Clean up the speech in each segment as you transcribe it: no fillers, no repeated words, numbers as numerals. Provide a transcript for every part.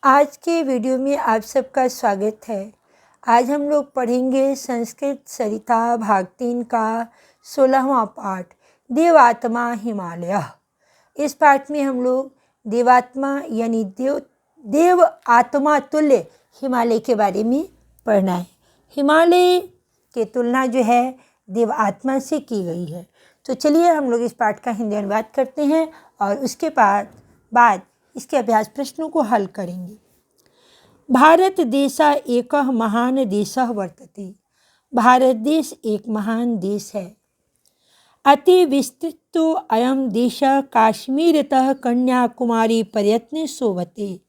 आज के वीडियो में आप सबका स्वागत है। आज हम लोग पढ़ेंगे संस्कृत सरिता भाग 3 का 16वां पाठ देवात्मा हिमालय। इस पाठ में हम लोग देवात्मा यानी देव आत्मा तुल्य हिमालय के बारे में पढ़ना है। हिमालय की तुलना जो है देव आत्मा से की गई है। तो चलिए हम लोग इस पाठ का हिंदी अनुवाद करते हैं और उसके बाद इसके अभ्यास प्रश्नों को हल करेंगे। भारत देशा एक महान देशः वर्तते। भारत देश एक महान देश है। अति विस्तृतो अयम देश काश्मीरतः कन्याकुमारी पर्यटन शोभते।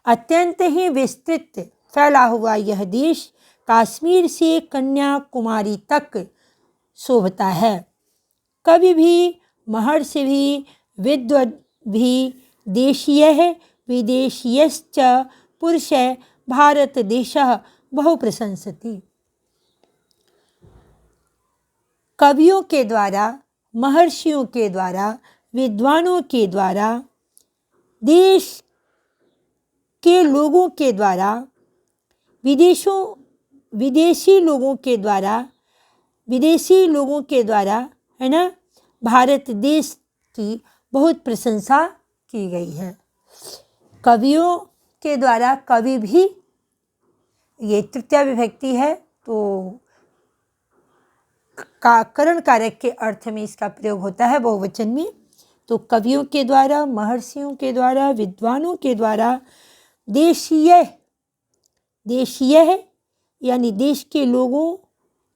अत्यंत ही विस्तृत फैला हुआ यह देश कश्मीर से कन्याकुमारी तक शोभता है। कवि भी, महर्षि भी, विद्वद् भी, देशीयः विदेशीयश्च पुरुषः भारत देशः बहु प्रशंसति। कवियों के द्वारा, महर्षियों के द्वारा, विद्वानों के द्वारा, देश के लोगों के द्वारा, विदेशी लोगों के द्वारा है ना, भारत देश की बहुत प्रशंसा की गई है। कवियों के द्वारा, कवि भी ये तृतीया विभक्ति है तो करण कारक के अर्थ में इसका प्रयोग होता है बहुवचन में। तो कवियों के द्वारा, महर्षियों के द्वारा, विद्वानों के द्वारा, देशीय यानी देश के लोगों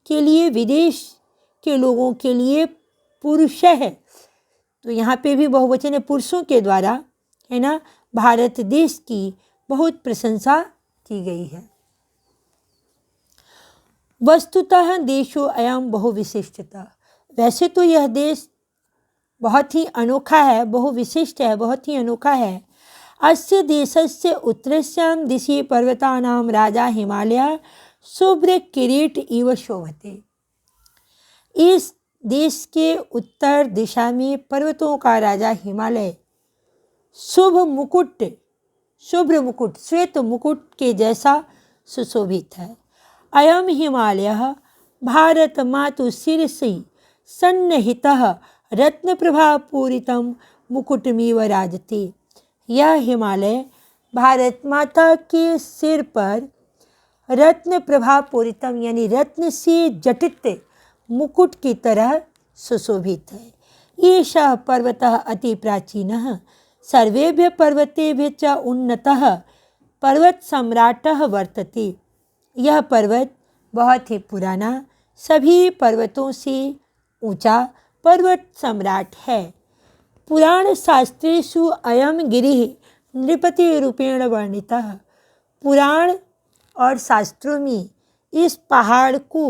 के लिए, विदेश के लोगों के लिए, पुरुष है तो यहाँ पे भी बहुवचन है, पुरुषों के द्वारा है ना, भारत देश की बहुत प्रशंसा की गई है। वस्तुतः देशो अयम बहुविशिष्टता। वैसे तो यह देश बहुत ही अनोखा है, बहुविशिष्ट है, बहुत ही अनोखा है। अस्य देशस्य उत्तरस्यां दिशि पर्वतानां राजा हिमालय शुभ्र किरीट इव शोभते। इस देश के उत्तर दिशा में पर्वतों का राजा हिमालय शुभ्र मुकुट श्वेत मुकुट के जैसा सुशोभित है। अयम हिमालय भारत मातु शिरसि सन्निहितः रत्नप्रभा पूरितं मुकुटमिव राजते। यह हिमालय भारत माता के सिर पर रत्न प्रभा पूरितम यानी रत्न से जटित मुकुट की तरह सुशोभित है। एषः पर्वतः अति प्राचीनः सर्वेभ्यः पर्वतेभ्यः च उन्नतः पर्वत सम्राटः वर्तते। यह पर्वत बहुत ही पुराना, सभी पर्वतों से ऊंचा पर्वत सम्राट है। पुराण शास्त्रेषु अयम गिरिः नृपति रूपेण वर्णितः। पुराण और शास्त्रों में इस पहाड़ को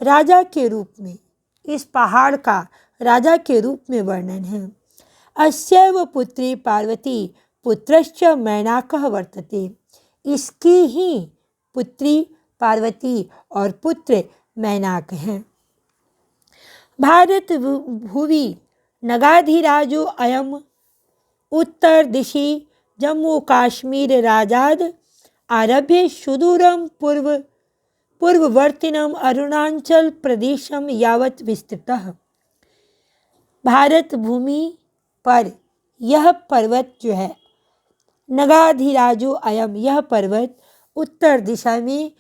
राजा के रूप में, इस पहाड़ का राजा के रूप में वर्णन है। अस्यैव पुत्री पार्वती पुत्रश्च मैनाकः वर्तते। इसकी ही पुत्री पार्वती और पुत्र मैनाक हैं। भारत भुवि नगाधिराजो अयम उत्तर दिशि जम्मू काश्मीर राजाद आरभ्य सुदूरम पूर्ववर्तिनम अरुणाचल प्रदेशम यावत विस्तृतः। भारत भूमि पर यह पर्वत जो है नगाधिराजो अयम, यह पर्वत उत्तर दिशा में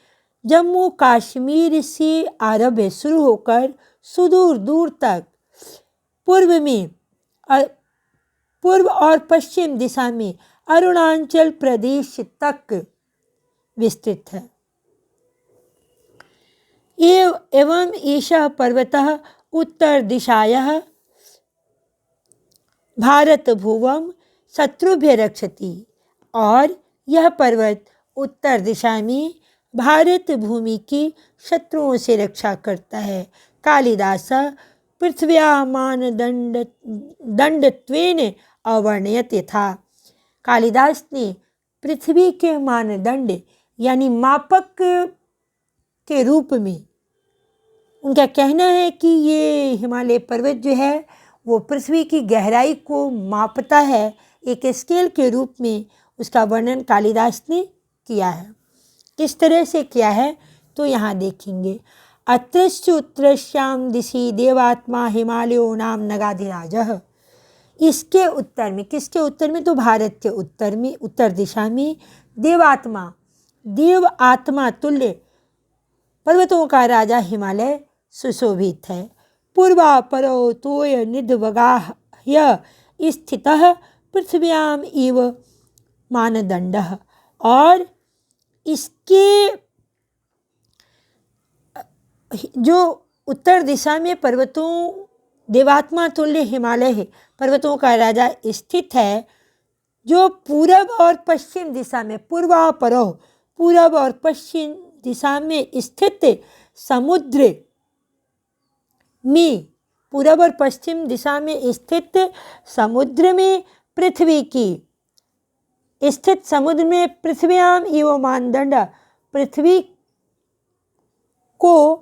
जम्मू कश्मीर से आरभ्य शुरू होकर सुदूर दूर तक पूर्व और पश्चिम दिशा में अरुणाचल प्रदेश तक विस्तृत है। एवं एषः पर्वतः उत्तर दिशायाः भारत भुवं शत्रुभ्यः रक्षति। और यह पर्वत उत्तर दिशा में भारत भूमि की शत्रुओं से रक्षा करता है। कालिदास पृथ्व्याः मानदंडत्वेन अवर्णयत् यथा। कालिदास ने पृथ्वी के मानदंड यानी मापक के रूप में उनका कहना है कि ये हिमालय पर्वत जो है वो पृथ्वी की गहराई को मापता है, एक स्केल के रूप में उसका वर्णन कालिदास ने किया है। किस तरह से किया है तो यहाँ देखेंगे। अत्रस्य उत्तरस्याम दिशि देवात्मा हिमालयो नाम नगाधिराजः। इसके उत्तर में, किसके उत्तर में तो भारत के उत्तर में, उत्तर दिशा में देवात्मा, देव आत्मा तुल्य पर्वतों का राजा हिमालय सुशोभित है। पूर्वापरो तोय निधवगाह्य स्थितः पृथ्व्याम इव मानदंडः। और इसके जो उत्तर दिशा में पर्वतों, देवात्मा तुल्य हिमालय है, पर्वतों का राजा स्थित है, जो पूरब और पश्चिम दिशा में, पूर्वापरो पूरब और पश्चिम दिशा में स्थित समुद्र में, पूरब और पश्चिम दिशा में स्थित समुद्र में पृथ्वी की, स्थित समुद्र में पृथ्व्याम इव मानदंड, पृथ्वी को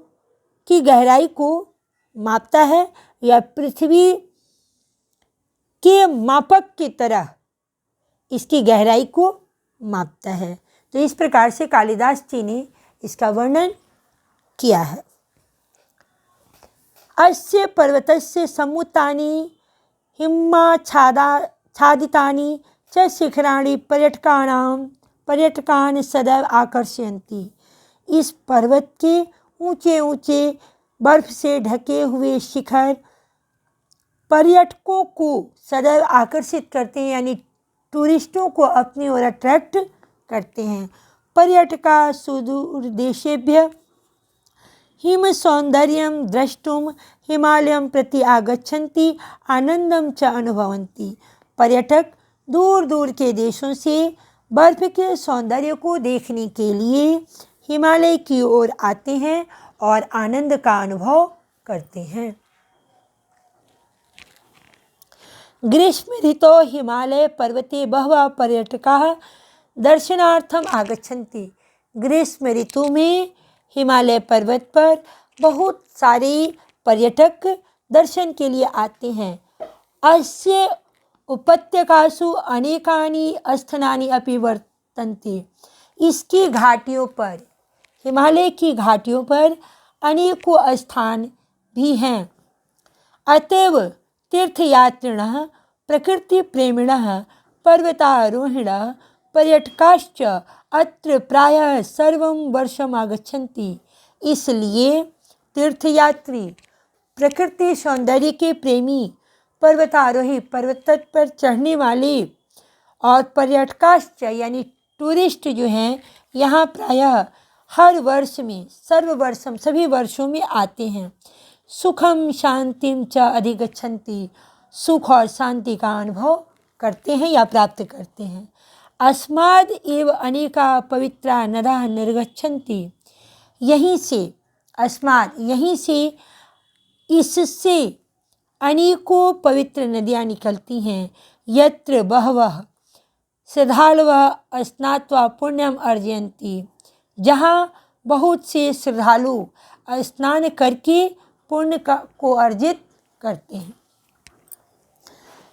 की गहराई को मापता है या पृथ्वी के मापक की तरह इसकी गहराई को मापता है। तो इस प्रकार से कालिदास जी ने इसका वर्णन किया है। अस्य पर्वतस्य सम्मुतानि हिमाच्छादितानि च शिखराणि पर्यटकान् सदैव आकर्षयन्ति। इस पर्वत के ऊंचे ऊंचे बर्फ से ढके हुए शिखर पर्यटकों को सदैव आकर्षित करते हैं, यानी टूरिस्टों को अपनी ओर अट्रैक्ट करते हैं। पर्यटका सुदूर देशेभ्य हिम सौंदर्यम द्रष्टुम हिमालयम प्रति आगच्छन्ति आनंदम च अनुभवन्ति। पर्यटक दूर दूर के देशों से बर्फ के सौंदर्य को देखने के लिए हिमालय की ओर आते हैं और आनंद का अनुभव करते हैं। ग्रीष्म ऋतो हिमालय पर्वते बहवः पर्यटकाः दर्शनार्थम आगच्छन्ति। ग्रीष्म ऋतु में हिमालय पर्वत पर बहुत सारे पर्यटक दर्शन के लिए आते हैं। अस्य उपत्यकासु अनेकानि स्थानानि अपि वर्तन्ते। इसकी घाटियों पर, हिमालय की घाटियों पर अनेकों स्थान भी हैं। अतएव तीर्थयात्रिणः प्रकृतिप्रेमिणः पर्वतारोहिणः पर्यटकाश्च अत्र प्रायः सर्वं वर्षम् आगच्छन्ति। इसलिए तीर्थयात्री, प्रकृति सौंदर्य के प्रेमी, पर्वतारोही, पर्वत पर चढ़ने वाले और पर्यटकाश्च यानी टूरिस्ट जो हैं, यहाँ प्रायः हर वर्ष में, सर्ववर्षम सभी वर्षों में आते हैं। सुखम शांतिम च अधिगच्छन्ति। सुख और शांति का अनुभव करते हैं या प्राप्त करते हैं। अस्माद् एव अनेका पवित्रा नद्यः निर्गच्छन्ति। यहीं से, अस्माद् यहीं से, इससे अनेकों पवित्र नदियाँ निकलती हैं। यत्र बहवः श्रद्धालवः स्नात्वा पुण्यम अर्जयन्ति। जहाँ बहुत से श्रद्धालु स्नान करके पुण्य को अर्जित करते हैं।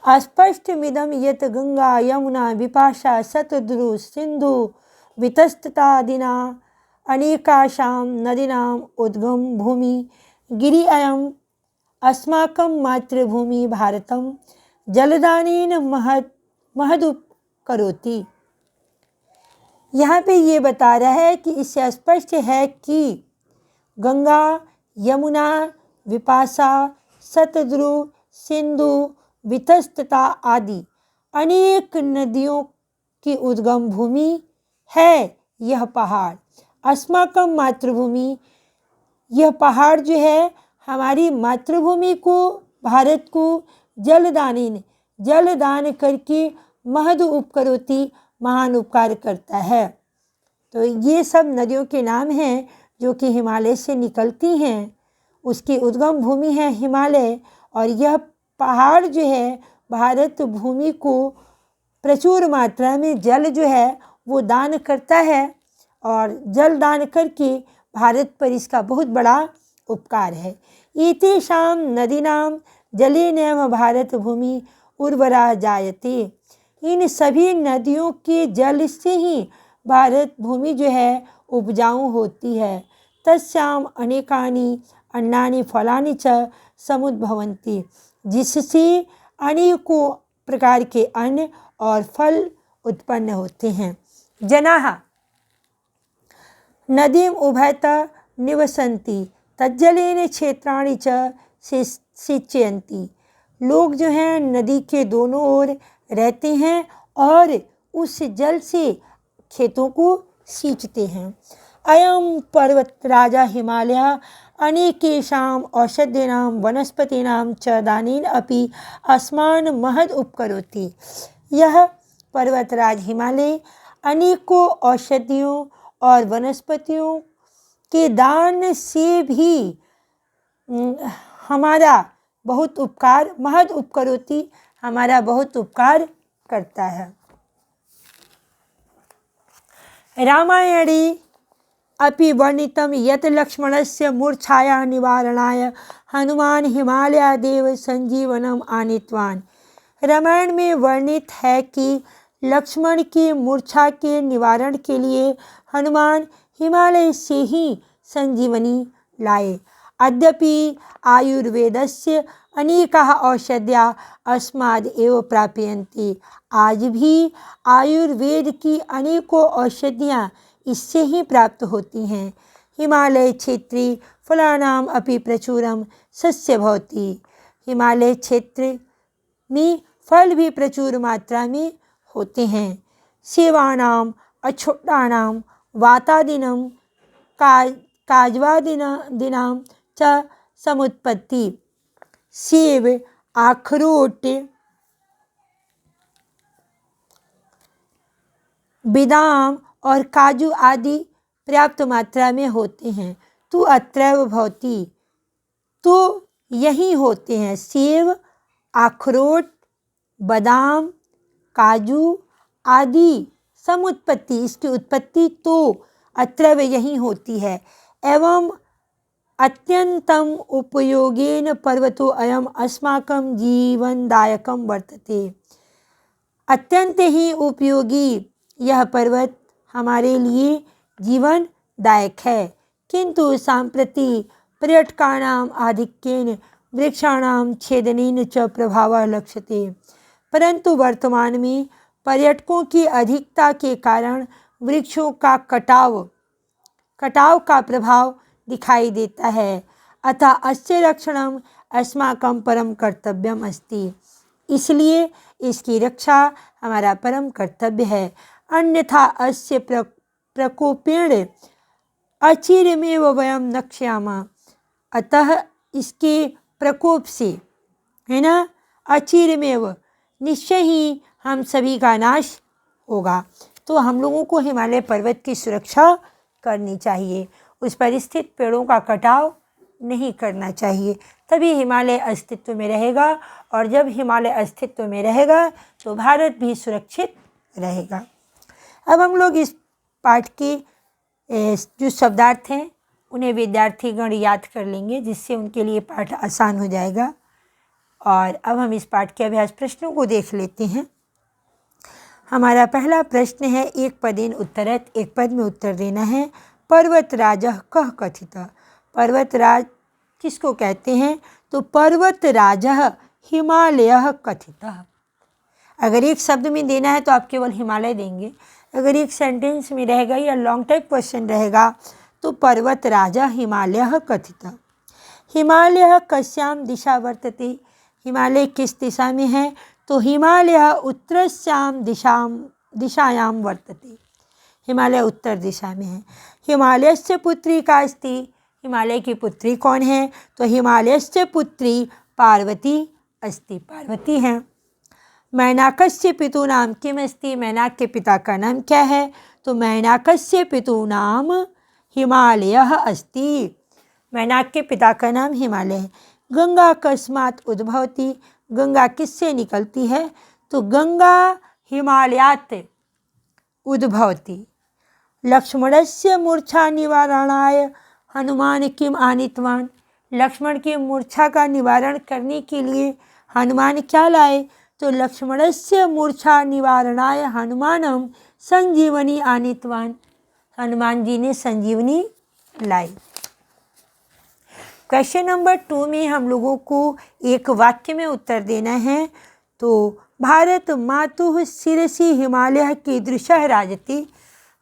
अस्पष्टमिदं यत् गंगा यमुना विपाशा शतद्रु सिंधु वितस्ततादीना अनेकाशां नदीनाम् उद्गम भूमि गिरि अयम् अस्माकं मातृभूमि भारतं जलदानेन महदुपकरोति। यहाँ पे ये बता रहा है कि इससे स्पष्ट है कि गंगा, यमुना, विपाशा, शतद्रु, सिंधु, वितस्तता आदि अनेक नदियों की उद्गम भूमि है यह पहाड़। अस्माकं मातृभूमि, यह पहाड़ जो है हमारी मातृभूमि को, भारत को जलदानेन, जलदान करके महद उपकरोति, महान उपकार करता है। तो ये सब नदियों के नाम हैं जो कि हिमालय से निकलती हैं। उसकी उद्गम भूमि है हिमालय, और यह पहाड़ जो है भारत भूमि को प्रचुर मात्रा में जल जो है वो दान करता है, और जल दान करके भारत पर इसका बहुत बड़ा उपकार है। एतेषां नदीनां जलेनैव भारत भूमि उर्वरा जायते। इन सभी नदियों के जल से ही भारत भूमि जो है उपजाऊ होती है। तस्याम अनेकानि अन्नानि फलानि च समुद्भवन्ति, जिससे अनेकों प्रकार के अन्न और फल उत्पन्न होते हैं। जनाः नदीम उभयतः निवसन्ति तज्जलेन क्षेत्राणि च सिंचयन्ति। लोग जो हैं नदी के दोनों ओर रहते हैं और उस जल से खेतों को सींचते हैं। अयम पर्वतराजा हिमालय अनेकेषाम् औषधीनां वनस्पतीनां च दानेन अपि अस्मान् महद् उपकरोति। यह पर्वतराज हिमालय अनेकों औषधियों और वनस्पतियों के दान से भी हमारा बहुत उपकार, महद उपकरोति, हमारा बहुत उपकार करता है। रामायणे अपि वर्णितं यत् लक्ष्मणस्य मूर्छाया निवारणाय हनुमान हिमालयादेव संजीवनम आनीतवान्। रामायण में वर्णित है कि लक्ष्मण की मूर्छा के निवारण के लिए हनुमान हिमालय से ही संजीवनी लाए। अद्यपि आयुर्वेदस्य अनेकाः औषध्याः अस्माद् एव प्राप्यन्ते। आज भी आयुर्वेद की अनेकों औषधियाँ इससे ही प्राप्त होती हैं। हिमालय क्षेत्रे फलानाम अपि प्रचुरम सस्य भवति। हिमालय क्षेत्र में फल भी प्रचुर मात्रा में होते हैं। सेवानाम अक्षोटानाम वातादिनां काजवादिनां च समुत्पत्ति। सेब, अखरोट, बादाम और काजू आदि पर्याप्त मात्रा में होते हैं। तो अत्रैव भवति, तो यही होते हैं। सेब, अखरोट, बादाम, काजू आदि समुत्पत्ति, इसकी उत्पत्ति तो अत्रैव यही होती है। एवं अत्यंतम उपयोगेन पर्वतो अयम अस्माकं जीवनदायकं वर्तते। अत्यंत ही उपयोगी यह पर्वत हमारे लिए जीवनदायक है। किंतु सांप्रति पर्यटकानां आधिक्येन वृक्षाणां छेदनेन च प्रभावः लक्ष्यते। परंतु वर्तमान में पर्यटकों की अधिकता के कारण वृक्षों का कटाव का प्रभाव दिखाई देता है। अतः अस्य रक्षणम अस्माकं परम कर्तव्यम अस्ति। इसलिए इसकी रक्षा हमारा परम कर्तव्य है। अन्यथा अस्य प्रकोपेण अचिरमेव वयम नक्ष्यामः। अतः इसके प्रकोप से, है ना, अचिरमेव, निश्चय ही हम सभी का नाश होगा। तो हम लोगों को हिमालय पर्वत की सुरक्षा करनी चाहिए। उस पर स्थित पेड़ों का कटाव नहीं करना चाहिए, तभी हिमालय अस्तित्व में रहेगा। और जब हिमालय अस्तित्व में रहेगा तो भारत भी सुरक्षित रहेगा। अब हम लोग इस पाठ के जो शब्दार्थ हैं उन्हें विद्यार्थीगण याद कर लेंगे, जिससे उनके लिए पाठ आसान हो जाएगा। और अब हम इस पाठ के अभ्यास प्रश्नों को देख लेते हैं। हमारा पहला प्रश्न है, एक पदेन उत्तरत, एक पद में उत्तर देना है। पर्वतराजः कः कथितः। पर्वतराज किसको कहते हैं? तो पर्वतराजः हिमालयः कथितः। अगर एक शब्द में देना है तो आप केवल हिमालय देंगे। अगर एक सेंटेंस में रहेगा या लॉन्ग टाइप क्वेश्चन रहेगा तो पर्वतराजः हिमालयः कथितः। हिमालयः कस्यां दिशा वर्तते। हिमालय किस दिशा में है? तो हिमालय उत्तरस्यां दिशायां वर्तते। हिमालय उत्तर दिशा में है। हिमालयस्य पुत्री का अस्ति। हिमालय की पुत्री कौन है? तो हिमालयस्य पुत्री पार्वती अस्ति, पार्वती है। मैनाकस्य पितु नाम किम अस्ति। मैनाक के पिता का नाम क्या है? तो मैनाकस्य पितु नाम हिमालयः अस्ति। मैनाक के पिता का नाम हिमालय है। गंगा कस्मात् उद्भवति। गंगा किससे निकलती है? तो गंगा हिमालयात् उद्भवति। लक्ष्मणस्य मूर्छा निवारणाय हनुमान किम आनीतवान्। लक्ष्मण की मूर्छा का निवारण करने के लिए हनुमान क्या लाए? तो लक्ष्मणस्य मूर्छा निवारणाय हनुमानम संजीवनी आनीतवान। हनुमान जी ने संजीवनी लाई। क्वेश्चन नंबर 2 में हम लोगों को एक वाक्य में उत्तर देना है। तो भारत मातुः शिरसि हिमालय कीदृशः राजति।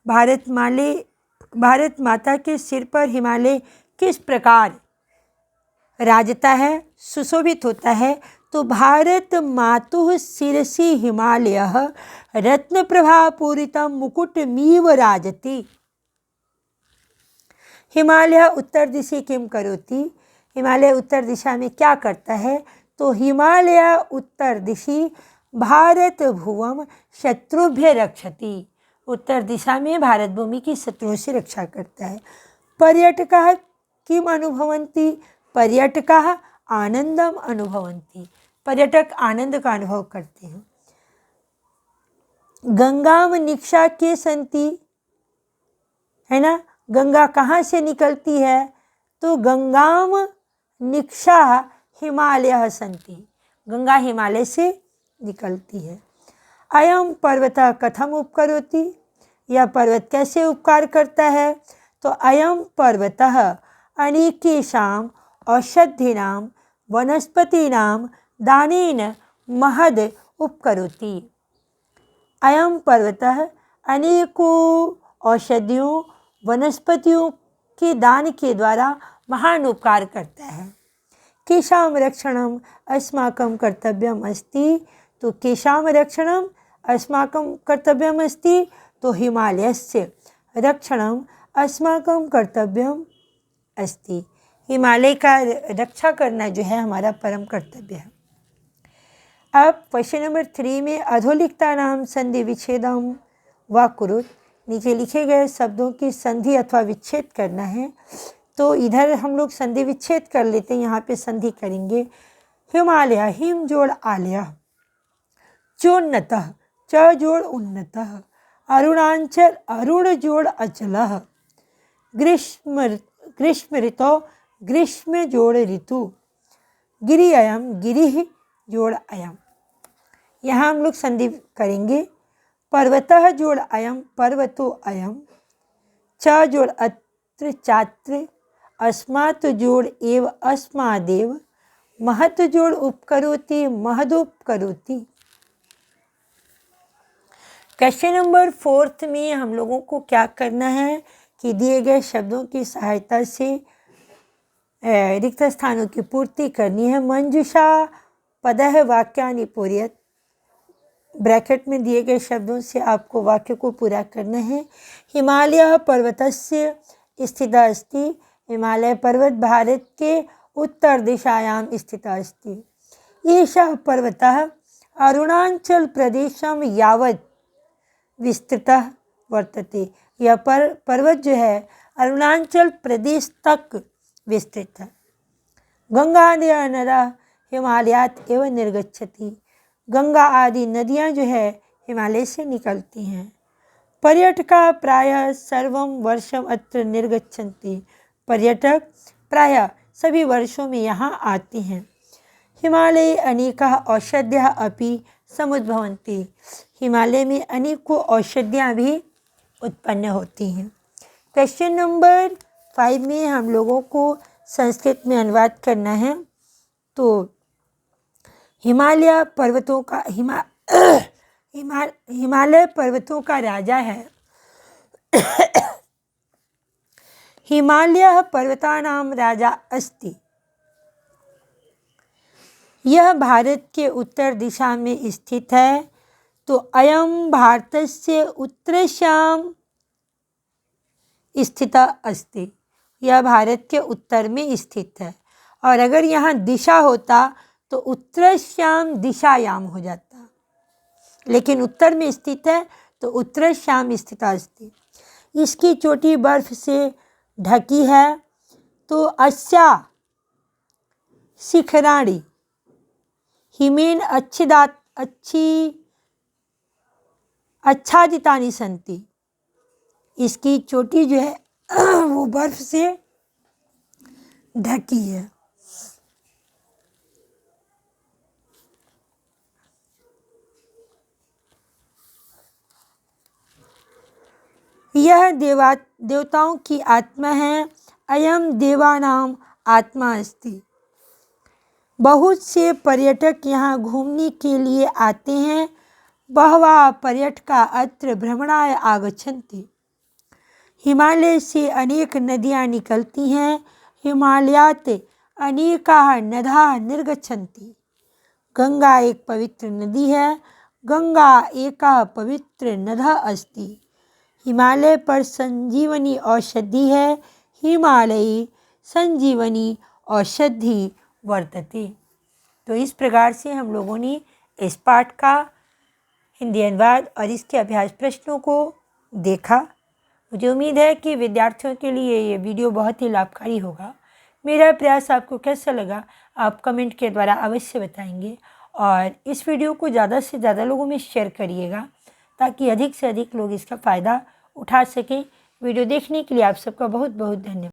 भारत माता के सिर पर हिमालय किस प्रकार राजता है, सुशोभित होता है। तो भारत मातुः शिरसि हिमालय रत्न प्रभा पूरितम मुकुटमीव राजति। हिमालय उत्तर दिशि किम करोति। हिमालय उत्तर दिशा में क्या करता है। तो हिमालय उत्तर दिशि भारत भुवम शत्रुभ्य रक्षति। उत्तर दिशा में भारत भूमि की शत्रुओं से रक्षा करता है। पर्यटकाः किम अनुभवन्ति। पर्यटकाः आनंदम अनुभवन्ति। पर्यटक आनंद का अनुभव करते हैं। गंगाम निक्षा के संति, है ना। गंगा कहाँ से निकलती है। तो गंगाम निक्षा हिमालय संति। गंगा हिमालय से निकलती है। अयम पर्वत कथम उपकरोति। यह पर्वत कैसे उपकार करता है। तो अयम पर्वतः अनेकेषां औषधीनां वनस्पतीनां दानेन महद उपकरोति। अयम पर्वतः अनेकों औषधियों वनस्पतियों के दान के द्वारा महान उपकार करता है। केशाम रक्षणम अस्माकं कर्तव्यम अस्ति। तो केशाम रक्षणम अस्माकं कर्तव्यम अस्ति। तो हिमालयस्य रक्षणम अस्माकं कर्तव्यम अस्ति। हिमालय का रक्षा करना जो है हमारा परम कर्तव्य है। अब क्वेश्चन नंबर 3 में अधोलिखिता नाम संधि विच्छेदम व कुरुत। नीचे लिखे गए शब्दों की संधि अथवा विच्छेद करना है। तो इधर हम लोग संधि विच्छेद कर लेते हैं, यहाँ पे संधि करेंगे। हिमालय हिम जोड़ आलय, चोन्नतः च जोड़ उन्नतः, अरुणांचल अरुण जोड़ अचलः, ग्रीष्म ऋतु ग्रीष्म जोड़ ऋतु, गिरि अयम गिरिः जोड़ अयम। यहाँ हम लोग संधि करेंगे। पर्वतः जोड़ अयम पर्वतो अयम, च जोड़ अत्र चात्र, अस्मात् जोड़ एव अस्मादेव, महत् जोड़ उपकरोति महदुपकरोति। क्वेश्चन नंबर 4 में हम लोगों को क्या करना है कि दिए गए शब्दों की सहायता से रिक्त स्थानों की पूर्ति करनी है। मंजुषा पदः वाक्यानि पूरयत। ब्रैकेट में दिए गए शब्दों से आपको वाक्य को पूरा करना है। हिमालय पर्वतस्य स्थितः अस्ति। हिमालय पर्वत भारत के उत्तर दिशायां स्थितः अस्ति। एषः पर्वतः अरुणाचल प्रदेशं यावत् विस्तृतः वर्तते। यह पर्वत जो है अरुणाचल प्रदेश तक विस्तृत है। गंगादयः नद्यः हिमालयात् एव निर्गच्छति। गंगा आदि नदियाँ जो है हिमालय से निकलती हैं। पर्यटकाः प्रायः सर्वं वर्षम् अत्र निर्गच्छन्ति। पर्यटक प्रायः सभी वर्षों में यहाँ आते हैं। हिमालये अनेकाः औषधयः अपि समुद्भवन्ति। हिमालय में अनेकों औषधियाँ भी उत्पन्न होती हैं। क्वेश्चन नंबर 5 में हम लोगों को संस्कृत में अनुवाद करना है। तो हिमालय पर्वतों का हिमालय पर्वतों का राजा है। हिमालय पर्वतानां राजा अस्ति। यह भारत के उत्तर दिशा में स्थित है। तो अयम भारतस्य उत्तरस्यां स्थितः अस्ति। यह भारत के उत्तर में स्थित है। और अगर यहाँ दिशा होता तो उत्तरस्याम दिशायाम हो जाता, लेकिन उत्तर में स्थित है तो उत्तरस्याम स्थितः अस्ति। इसकी चोटी बर्फ से ढकी है। तो अस्या शिखराणि हिमेन आच्छादितानि सन्ति। इसकी चोटी जो है वो बर्फ से ढकी है। यह देवताओं की आत्मा है। अयम देवानाम आत्मा अस्ति। बहुत से पर्यटक यहाँ घूमने के लिए आते हैं। बहवः पर्यटका अत्र भ्रमणाय आगच्छन्ति। हिमालय से अनेक नदियाँ निकलती हैं। हिमालयात् अनेकाः नद्यः निर्गच्छन्ति। गंगा एक पवित्र नदी है। गंगा एका पवित्र नद्यः अस्ति। हिमालय पर संजीवनी औषधि है। हिमालयी संजीवनी औषधि वर्तते। तो इस प्रकार से हम लोगों ने इस पाठ का हिंदी अनुवाद और इसके अभ्यास प्रश्नों को देखा। मुझे उम्मीद है कि विद्यार्थियों के लिए ये वीडियो बहुत ही लाभकारी होगा। मेरा प्रयास आपको कैसा लगा आप कमेंट के द्वारा अवश्य बताएंगे और इस वीडियो को ज़्यादा से ज़्यादा लोगों में शेयर करिएगा ताकि अधिक से अधिक लोग इसका फ़ायदा उठा सकें। वीडियो देखने के लिए आप सबका बहुत बहुत धन्यवाद।